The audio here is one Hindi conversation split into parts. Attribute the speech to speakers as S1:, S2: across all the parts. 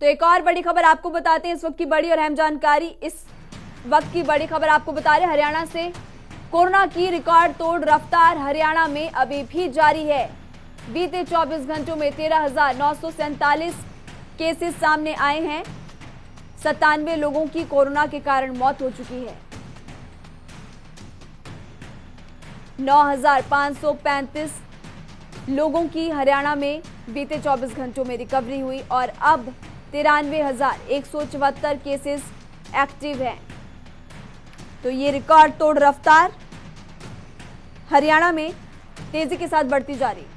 S1: तो एक और बड़ी खबर आपको बताते हैं, इस वक्त की बड़ी और अहम जानकारी। इस वक्त की बड़ी खबर आपको बता रहे हैं, हरियाणा से कोरोना की रिकॉर्ड तोड़ रफ्तार हरियाणा में अभी भी जारी है। बीते 24 घंटों में 13,947 केसेस सामने आए हैं। 97 लोगों की कोरोना के कारण मौत हो चुकी है। 9,535 लोगों की हरियाणा में बीते 24 घंटों में रिकवरी हुई और अब 93,174 केसेस एक्टिव हैं। तो ये रिकॉर्ड तोड़ रफ्तार हरियाणा में तेजी के साथ बढ़ती जा रही है।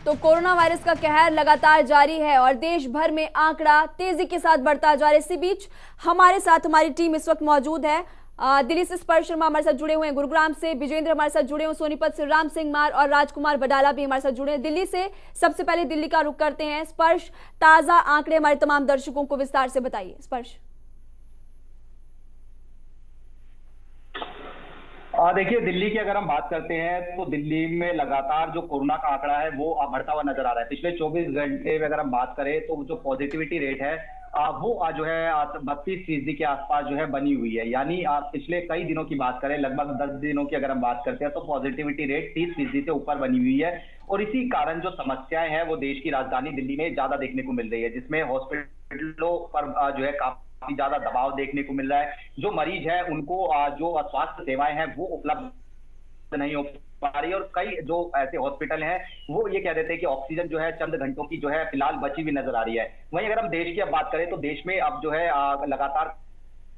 S1: तो कोरोना वायरस का कहर लगातार जारी है और देश भर में आंकड़ा तेजी के साथ बढ़ता जा रहा है। इसी बीच हमारे साथ हमारी टीम इस वक्त मौजूद है। दिल्ली से स्पर्श शर्मा हमारे साथ जुड़े हुए हैं, गुरुग्राम से विजेंद्र हमारे साथ जुड़े हुए, सोनीपत से राम सिंह मार और राजकुमार बडाला भी हमारे साथ जुड़े हैं। दिल्ली से सबसे पहले दिल्ली का रुख करते हैं। स्पर्श, ताजा आंकड़े हमारे तमाम दर्शकों को विस्तार से बताइए। स्पर्श।
S2: देखिए, दिल्ली की अगर हम बात करते हैं तो दिल्ली में लगातार जो कोरोना का आंकड़ा है वो बढ़ता हुआ नजर आ रहा है। पिछले 24 घंटे में अगर हम बात करें तो जो पॉजिटिविटी रेट है वो जो है 32% के आसपास जो है बनी हुई है। यानी पिछले कई दिनों की बात करें, लगभग 10 दिनों की अगर हम बात करते हैं तो पॉजिटिविटी रेट 30% से ऊपर बनी हुई है। और इसी कारण जो समस्याएं हैं वो देश की राजधानी दिल्ली में ज्यादा देखने को मिल रही है, जिसमें हॉस्पिटलों पर जो है काफी ज्यादा दबाव देखने को मिल रहा है। जो मरीज है उनको जो स्वास्थ्य सेवाएं हैं वो उपलब्ध नहीं हो पा रही है और कई जो ऐसे हॉस्पिटल हैं वो ये कह देते हैं कि ऑक्सीजन जो है चंद घंटों की जो है फिलहाल बची हुई नजर आ रही है। वहीं अगर हम देश की अब बात करें तो देश में अब जो है लगातार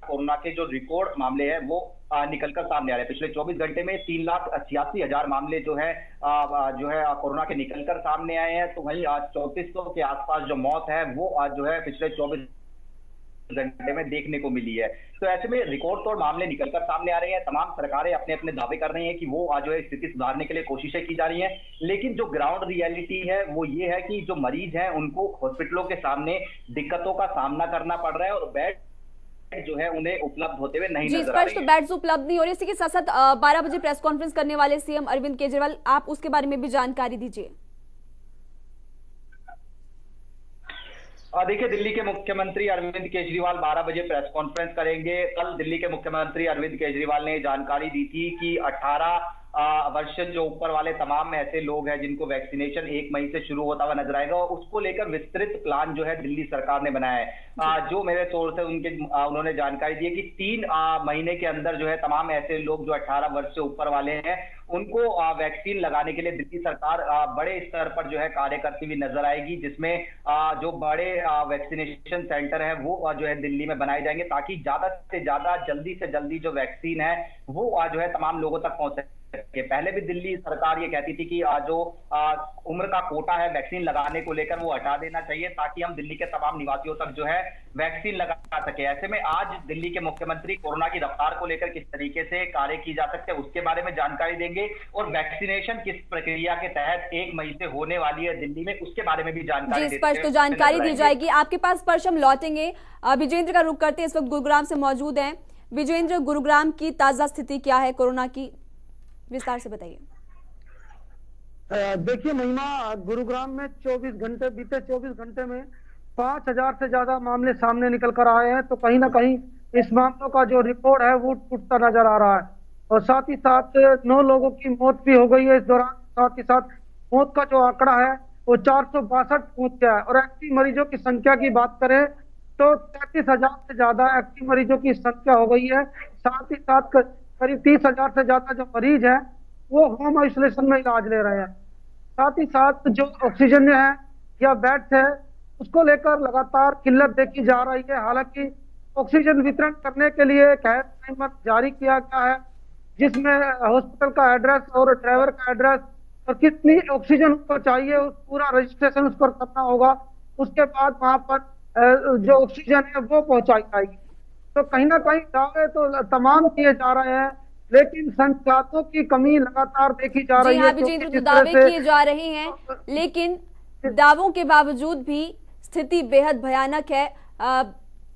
S2: कोरोना के जो रिकॉर्ड मामले हैं वो निकलकर सामने आ रहे हैं। पिछले 24 घंटे में 3,86,000 मामले जो है कोरोना के निकलकर सामने आए हैं। तो वहीं आज 3400 के आसपास जो मौत है वो आज जो है पिछले 24 घंटे में देखने को मिली है। तो ऐसे में रिकॉर्ड तोड़ मामले निकलकर सामने आ रहे हैं। तमाम सरकारें अपने अपने दावे कर रही हैं कि वो आज जो है स्थिति सुधारने के लिए कोशिशें की जा रही हैं, लेकिन जो ग्राउंड रियलिटी है वो ये है कि जो मरीज हैं उनको हॉस्पिटलों के सामने दिक्कतों का सामना करना पड़ रहा है और बेड जो है उन्हें उपलब्ध होते हुए नहीं नजर आ रही है।
S1: बेड्स उपलब्ध नहीं हो रही। इसी के साथ साथ 12 बजे प्रेस कॉन्फ्रेंस करने वाले सीएम अरविंद केजरीवाल, आप उसके बारे में भी जानकारी दीजिए।
S2: देखिए, दिल्ली के मुख्यमंत्री अरविंद केजरीवाल 12 बजे प्रेस कॉन्फ्रेंस करेंगे। कल दिल्ली के मुख्यमंत्री अरविंद केजरीवाल ने जानकारी दी थी कि 18 वर्ष जो ऊपर वाले तमाम ऐसे लोग हैं जिनको वैक्सीनेशन 1 मई से शुरू होता हुआ नजर आएगा और उसको लेकर विस्तृत प्लान जो है दिल्ली सरकार ने बनाया है। जो मेरे सोर्स है उन्होंने जानकारी दी है कि 3 महीने के अंदर जो है तमाम ऐसे लोग जो 18 वर्ष से ऊपर वाले हैं उनको वैक्सीन लगाने के लिए दिल्ली सरकार बड़े स्तर पर जो है कार्य करती हुई नजर आएगी, जिसमें जो बड़े वैक्सीनेशन सेंटर है वो जो है दिल्ली में बनाए जाएंगे ताकि ज्यादा से ज्यादा जल्दी से जल्दी जो वैक्सीन है वो जो है तमाम लोगों तक पहुंच सके। पहले भी दिल्ली सरकार ये कहती थी कि जो उम्र का कोटा है वैक्सीन लगाने को लेकर वो हटा देना चाहिए ताकि हम दिल्ली के तमाम निवासियों तक जो है वैक्सीन लगा सके। ऐसे में आज दिल्ली के मुख्यमंत्री कोरोना की रफ्तार को लेकर किस तरीके से कार्य की जा सकते हैं उसके बारे में जानकारी देंगे और वैक्सीनेशन किस प्रक्रिया के तहत 1 मई से होने वाली है दिल्ली में उसके बारे में भी जानकारी
S1: स्पर्श तो जानकारी दी जाएगी। आपके पास स्पर्श हम लौटेंगे। विजेंद्र का रुख करते हैं, इस वक्त गुरुग्राम से मौजूद हैं। विजेंद्र, गुरुग्राम की ताजा स्थिति क्या है कोरोना की, विस्तार से बताइए।
S3: देखिए महिमा, गुरुग्राम में बीते 24 घंटे में 5,000 से ज्यादा मामले सामने निकल कर आए हैं। तो कहीं ना कहीं इस मामलों का जो रिकॉर्ड है वो टूटता नजर आ रहा है और साथ ही साथ 9 लोगों की मौत भी हो गई है इस दौरान। साथ ही साथ मौत का जो आंकड़ा है वो 462 पहुंच गया है और एक्टिव मरीजों की संख्या की बात करें तो 33,000 से ज्यादा एक्टिव मरीजों की संख्या हो गई है। साथ ही साथ करीब 30,000 से ज्यादा जो मरीज है वो होम आइसोलेशन में इलाज ले रहे हैं। साथ ही साथ जो ऑक्सीजन है या बेड्स है उसको लेकर लगातार किल्लत देखी जा रही है। हालांकि ऑक्सीजन वितरण करने के लिए एक टाइमर जारी किया गया है जिसमें हॉस्पिटल का एड्रेस और ड्राइवर का एड्रेस और कितनी ऑक्सीजन उसको चाहिए उस पूरा रजिस्ट्रेशन उस पर करना होगा। उसके बाद वहां पर जो ऑक्सीजन है वो पहुंचाई जाएगी। तो कहीं ना कहीं दावे तो तमाम किए जा रहे हैं लेकिन संसाधनों की कमी लगातार देखी जा रही है।
S1: विजेंद्र, तो दावे किए जा रहे हैं लेकिन दावों के बावजूद भी स्थिति बेहद भयानक है।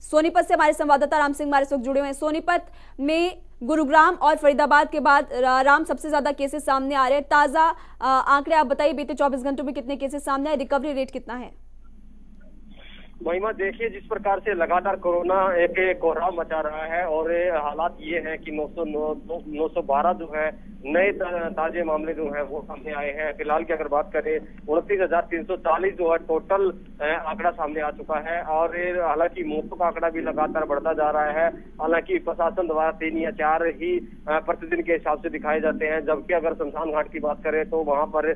S1: सोनीपत से हमारे संवाददाता राम सिंह हमारे साथ जुड़े हुए हैं। सोनीपत में गुरुग्राम और फरीदाबाद के बाद राम सबसे ज्यादा केसेस सामने आ रहे हैं। ताजा आंकड़े आप बताइए, बीते 24 घंटों में कितने केसेस सामने आए, रिकवरी रेट कितना है?
S4: महिमा, देखिए जिस प्रकार से लगातार कोरोना एक कोहराम मचा रहा है और हालात ये हैं कि 912 जो है नए ताजे मामले जो हैं वो सामने आए हैं। फिलहाल की अगर बात करें 29,340 जो है टोटल आंकड़ा सामने आ चुका है और हालांकि मौतों का आंकड़ा भी लगातार बढ़ता जा रहा है। हालांकि प्रशासन द्वारा 3 या 4 ही प्रतिदिन के हिसाब से दिखाए जाते हैं, जबकि अगर शमशान घाट की बात करें तो वहां पर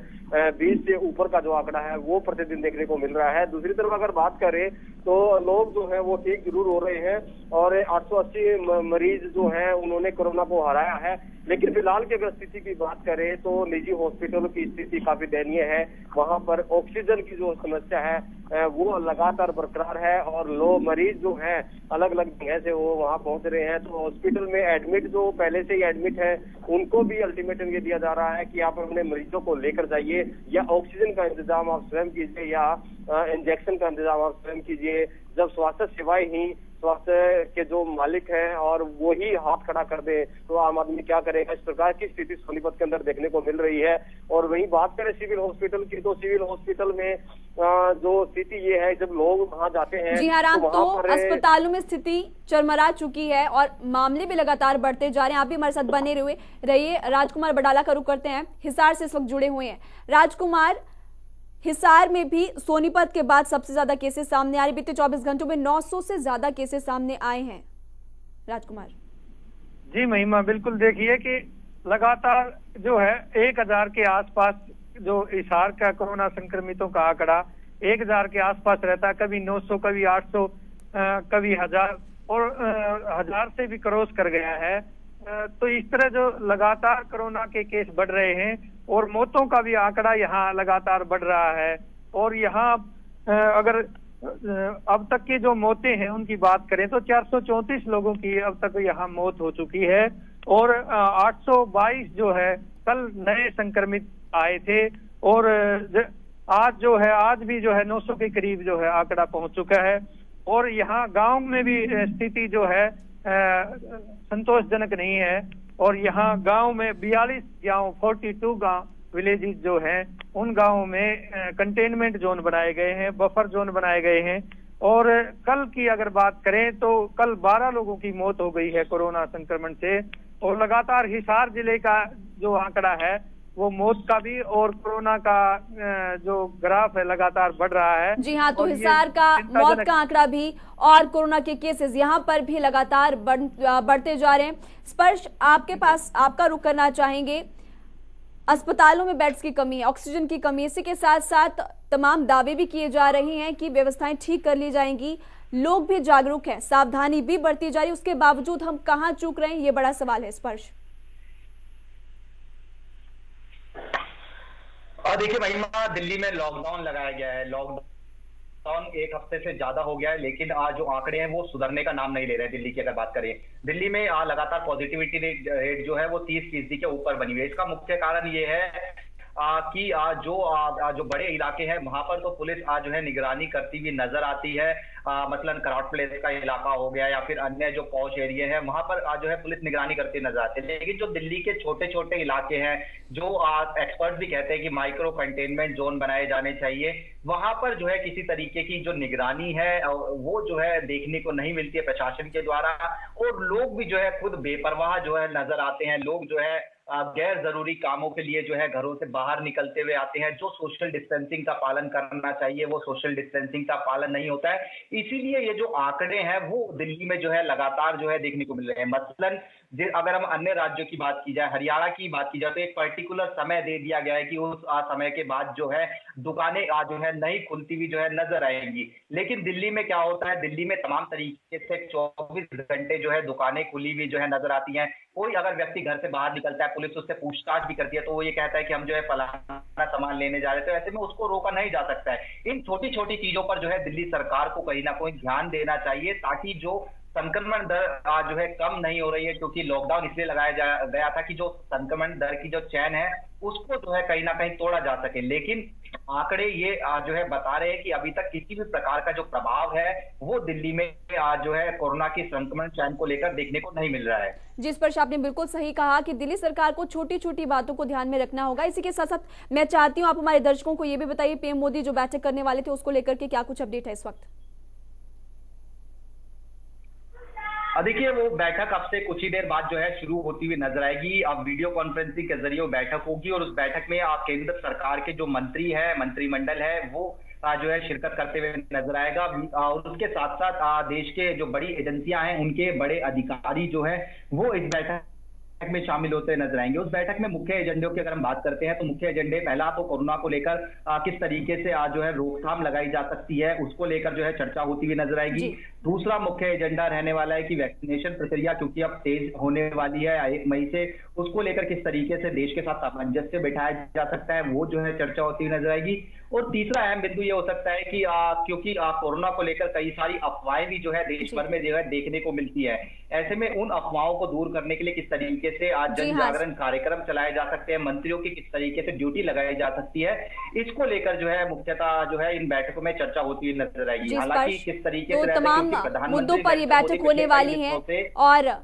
S4: 20 से ऊपर का जो आंकड़ा है वो प्रतिदिन देखने को मिल रहा है। दूसरी तरफ अगर बात करें तो लोग जो है वो ठीक जरूर हो रहे हैं और 880 मरीज जो हैं उन्होंने कोरोना को हराया है। लेकिन फिलहाल की अगर स्थिति की बात करें तो निजी हॉस्पिटलों की स्थिति काफी दयनीय है। वहां पर ऑक्सीजन की जो समस्या है वो लगातार बरकरार है और लोग मरीज जो हैं अलग अलग जगह से वो वहां पहुंच रहे हैं। तो हॉस्पिटल में एडमिट जो पहले से ही एडमिट है उनको भी अल्टीमेटम ये दिया जा रहा है कि आप अपने मरीजों को लेकर जाइए, या ऑक्सीजन का इंतजाम आप स्वयं कीजिए या इंजेक्शन का इंतजाम आप स्वयं कीजिए। जब स्वास्थ्य सेवाएं ही स्वास्थ्य के जो मालिक हैं और वो ही हाथ खड़ा कर दे तो आम आदमी क्या करेगा। इस प्रकार की स्थिति सोनीपत के अंदर देखने को मिल रही है। और वहीं बात करें सिविल हॉस्पिटल की तो सिविल हॉस्पिटल में जो स्थिति ये है जब लोग वहां जाते हैं।
S1: जी हाँ राम, तो अस्पतालों में स्थिति चरमरा चुकी है और मामले भी लगातार बढ़ते जा रहे हैं। आप भी हमारे साथ बने रहिए। राजकुमार बडाला का रुख करते हैं, हिसार से इस वक्त जुड़े हुए हैं। राजकुमार, हिसार में भी सोनीपत के बाद सबसे ज्यादा केसेस सामने आ रहे, बीते 24 घंटों में 900 से ज्यादा केसेस सामने आए हैं। राजकुमार
S5: जी महिमा, बिल्कुल देखिए कि लगातार जो है 1000 के आसपास जो हिसार का कोरोना संक्रमितों का आंकड़ा 1000 के आसपास रहता है, कभी 900, कभी 800, कभी 1000 और 1000 से भी क्रॉस कर गया है। तो इस तरह जो लगातार कोरोना के केस बढ़ रहे हैं और मौतों का भी आंकड़ा यहाँ लगातार बढ़ रहा है। और यहाँ अगर अब तक की जो मौतें हैं उनकी बात करें तो 434 लोगों की अब तक यहाँ मौत हो चुकी है और 822 जो है कल नए संक्रमित आए थे और आज भी जो है 900 के करीब जो है आंकड़ा पहुंच चुका है। और यहाँ गांव में भी स्थिति जो है संतोषजनक नहीं है और यहाँ गांव में 42 गांव विलेजेस जो हैं उन गांवों में कंटेनमेंट जोन बनाए गए हैं, बफर जोन बनाए गए हैं। और कल की अगर बात करें तो कल 12 लोगों की मौत हो गई है कोरोना संक्रमण से और लगातार हिसार जिले का जो आंकड़ा है वो मौत का भी और कोरोना का जो ग्राफ है लगातार बढ़ रहा है।
S1: जी हाँ, तो हिसार का मौत का आंकड़ा भी और कोरोना के केसेस यहाँ पर भी लगातार बढ़ते जा रहे हैं। स्पर्श, आपके पास आपका रुख करना चाहेंगे। अस्पतालों में बेड्स की कमी है, ऑक्सीजन की कमी, इसी के साथ साथ तमाम दावे भी किए जा रहे हैं कि व्यवस्थाएं ठीक कर ली जाएंगी, लोग भी जागरूक हैं, सावधानी भी बढ़ती जा रही है, उसके बावजूद हम कहाँ चूक रहे हैं, ये बड़ा सवाल है। स्पर्श,
S2: और देखिए महिमा, दिल्ली में लॉकडाउन लगाया गया है। लॉकडाउन 1 हफ्ते से ज्यादा हो गया है, लेकिन आज जो आंकड़े हैं वो सुधरने का नाम नहीं ले रहे हैं। दिल्ली की अगर बात करें, दिल्ली में लगातार पॉजिटिविटी रेट जो है वो 30% के ऊपर बनी हुई है। इसका मुख्य कारण ये है कि जो बड़े इलाके हैं वहां पर तो पुलिस आज जो है निगरानी करती हुई नजर आती है। मसलन कराउड प्लेस का इलाका हो गया या फिर अन्य जो पॉश एरिया है वहां पर आज जो है पुलिस निगरानी करती नजर आती है। लेकिन जो दिल्ली के छोटे छोटे इलाके हैं जो एक्सपर्ट भी कहते हैं कि माइक्रो कंटेनमेंट जोन बनाए जाने चाहिए, वहां पर जो है किसी तरीके की जो निगरानी है वो जो है देखने को नहीं मिलती है प्रशासन के द्वारा। और लोग भी जो है खुद बेपरवाह जो है नजर आते हैं। लोग जो है गैर जरूरी कामों के लिए जो है घरों से बाहर निकलते हुए आते हैं। जो सोशल डिस्टेंसिंग का पालन करना चाहिए वो सोशल डिस्टेंसिंग का पालन नहीं होता है। इसीलिए ये जो आंकड़े हैं वो दिल्ली में जो है लगातार जो है देखने को मिल रहे हैं। मसलन अगर हम अन्य राज्यों की बात की जाए, हरियाणा की बात की जाए, तो एक पर्टिकुलर समय दे दिया गया है कि उस समय के बाद जो है दुकानें जो है नहीं खुलती हुई जो है नजर आएंगी। लेकिन दिल्ली में क्या होता है, दिल्ली में तमाम तरीके से 24 घंटे जो है दुकानें खुली हुई जो है नजर आती हैं। कोई अगर व्यक्ति घर से बाहर निकलता है, पुलिस उससे पूछताछ भी करती है, तो वो ये कहता है कि हम जो है फलाना सामान लेने जा रहे थे, तो ऐसे में उसको रोका नहीं जा सकता है। इन छोटी छोटी चीजों पर जो है दिल्ली सरकार को कहीं ना कहीं ध्यान देना चाहिए ताकि जो संक्रमण दर जो है कम नहीं हो रही है, क्योंकि लॉकडाउन इसलिए लगाया गया था कि जो संक्रमण दर की जो चैन है उसको जो है कहीं ना कहीं तोड़ा जा सके। लेकिन आंकड़े ये जो है बता रहे हैं कि अभी तक किसी भी प्रकार का जो प्रभाव है वो दिल्ली में जो है कोरोना की संक्रमण चैन को लेकर देखने को नहीं मिल रहा है।
S1: जिस पर आपने बिल्कुल सही कहा कि दिल्ली सरकार को छोटी छोटी बातों को ध्यान में रखना होगा। इसी के साथ साथ मैं चाहती हूं आप हमारे दर्शकों को ये भी बताइए, पीएम मोदी जो बैठक करने वाले थे उसको लेकर के क्या कुछ अपडेट है इस वक्त?
S2: देखिए, वो बैठक अब से कुछ ही देर बाद जो है शुरू होती हुई नजर आएगी। अब वीडियो कॉन्फ्रेंसिंग के जरिए वो बैठक होगी और उस बैठक में केंद्र सरकार के जो मंत्री है, मंत्रिमंडल है, वो जो है शिरकत करते हुए नजर आएगा। और उसके साथ साथ देश के जो बड़ी एजेंसियां हैं उनके बड़े अधिकारी जो है वो इस बैठक में शामिल होते नजर आएंगे। उस बैठक में मुख्य एजेंडों की अगर हम बात करते हैं तो मुख्य एजेंडे, पहला तो कोरोना को लेकर किस तरीके से जो है रोकथाम लगाई जा सकती है उसको लेकर जो है चर्चा होती हुई नजर आएगी। दूसरा मुख्य एजेंडा रहने वाला है कि वैक्सीनेशन प्रक्रिया क्योंकि अब तेज होने वाली है 1 मई से, उसको लेकर किस तरीके से देश के साथ सामंजस्य बिठाया जा सकता है वो जो है चर्चा होती हुई नजर आएगी। और तीसरा अहम बिंदु ये हो सकता है कि क्योंकि कोरोना को लेकर कई सारी अफवाहें भी जो है देश भर में जो है देखने को मिलती है, ऐसे में उन अफवाहों को दूर करने के लिए किस तरीके से आज जन जागरण कार्यक्रम चलाए जा सकते हैं, मंत्रियों की किस तरीके से ड्यूटी लगाई जा सकती है, इसको लेकर जो है मुख्यतः जो है इन बैठकों में चर्चा होती हुई नजर आएगी। हालांकि किस तरीके से
S1: तमाम मुद्दों पर ये बैठक होने वाली है। और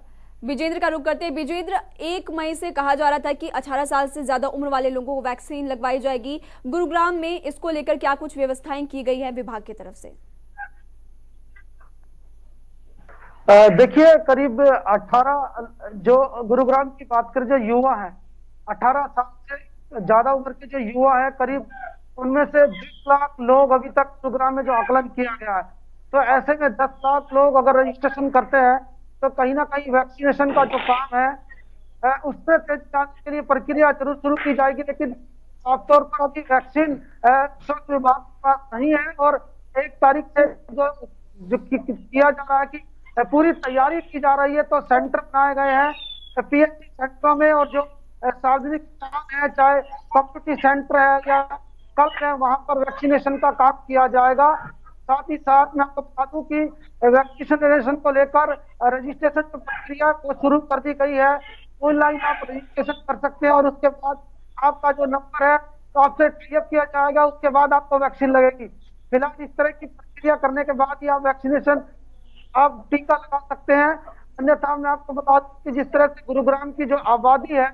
S1: विजेंद्र का रुख करते हैं। विजेंद्र, 1 मई से कहा जा रहा था कि 18 साल से ज्यादा उम्र वाले लोगों को वैक्सीन लगवाई जाएगी। गुरुग्राम में इसको लेकर क्या कुछ व्यवस्थाएं की गई है विभाग की तरफ से?
S3: देखिए, करीब 18 जो गुरुग्राम की बात करें, जो युवा है 18 साल से ज्यादा उम्र के जो युवा है, करीब उनमें से 20 लाख लोग अभी तक गुरुग्राम में जो आकलन किया गया है, तो ऐसे में 10 लाख लोग अगर रजिस्ट्रेशन करते हैं तो कहीं ना कहीं वैक्सीनेशन का जो काम है उसमें तेज जाने के लिए प्रक्रिया जरूर शुरू की जाएगी। लेकिन साफ तौर पर अभी वैक्सीन स्वास्थ्य विभाग के पास नहीं है और 1 तारीख से जो किया जा रहा है कि पूरी तैयारी की जा रही है। तो सेंटर बनाए गए हैं पीएचसी सेंटरों में और जो सार्वजनिक स्थान है, चाहे कम्युनिटी सेंटर है या कल है, वहां पर वैक्सीनेशन का काम किया जाएगा। साथ ही साथ मैं आपको बता दूं कि वैक्सीनेशन को लेकर रजिस्ट्रेशन प्रक्रिया को शुरू कर दी गई है। ऑनलाइन आप रजिस्ट्रेशन कर सकते हैं और उसके बाद आपका जो नंबर है तो आपसे टाइप किया जाएगा, उसके बाद आपको वैक्सीन लगेगी। फिलहाल इस तरह की प्रक्रिया करने के बाद ही आप वैक्सीनेशन आप टीका लगा सकते हैं। अन्यथा मैं आपको बता दूं कि जिस तरह से गुरुग्राम की जो आबादी है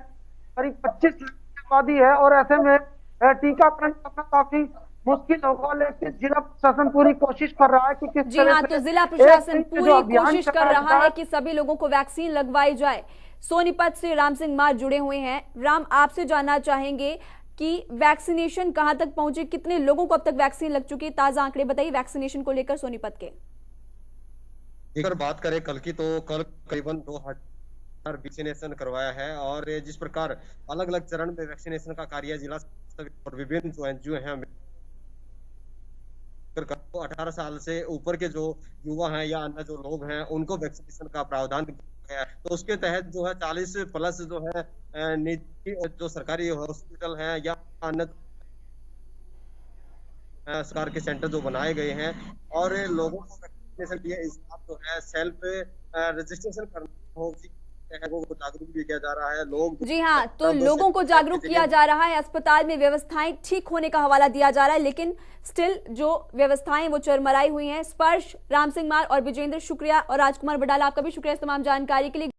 S3: करीब 25 लाख की आबादी है और ऐसे में टीकाकरण करना काफी मुश्किल होगा, लेकिन जिला प्रशासन पूरी कोशिश कर रहा है कि किस
S1: जी हाँ, तो जिला प्रशासन पूरी कोशिश कर रहा है कि सभी लोगों को वैक्सीन लगवाई जाए। सोनीपत से राम सिंह मार जुड़े हुए हैं। राम, आपसे जानना चाहेंगे कि वैक्सीनेशन कहां तक पहुंचे, कितने लोगों को अब तक वैक्सीन लग चुकी है? ताजा आंकड़े बताइए वैक्सीनेशन को लेकर सोनीपत के।
S6: अगर बात करें कल की, तो कल करीबन 2000 वैक्सीनेशन करवाया है और जिस प्रकार अलग अलग चरण में वैक्सीनेशन का कार्य जिला और विभिन्न जो एनजीओ हैं 18 साल से ऊपर के जो युवा हैं या अन्य जो लोग हैं उनको वैक्सीनेशन का प्रावधान किया है। तो उसके तहत जो है 40 प्लस जो है निजी जो सरकारी हॉस्पिटल हैं या अन्य सरकार के सेंटर जो बनाए गए हैं और लोगों को वैक्सीनेशन के लिए इस बात जो है सेल्फ रजिस्ट्रेशन करना होगी, वो जागरूक भी किया जा रहा है। लोग
S1: जी हाँ, तो लोगों को जागरूक किया जा रहा है। अस्पताल में व्यवस्थाएं ठीक होने का हवाला दिया जा रहा है, लेकिन स्टिल जो व्यवस्थाएं वो चरमराई हुई हैं। स्पर्श, राम सिंह मार और विजेंद्र, शुक्रिया, और राजकुमार बडाला, आपका भी शुक्रिया इस तमाम जानकारी के लिए।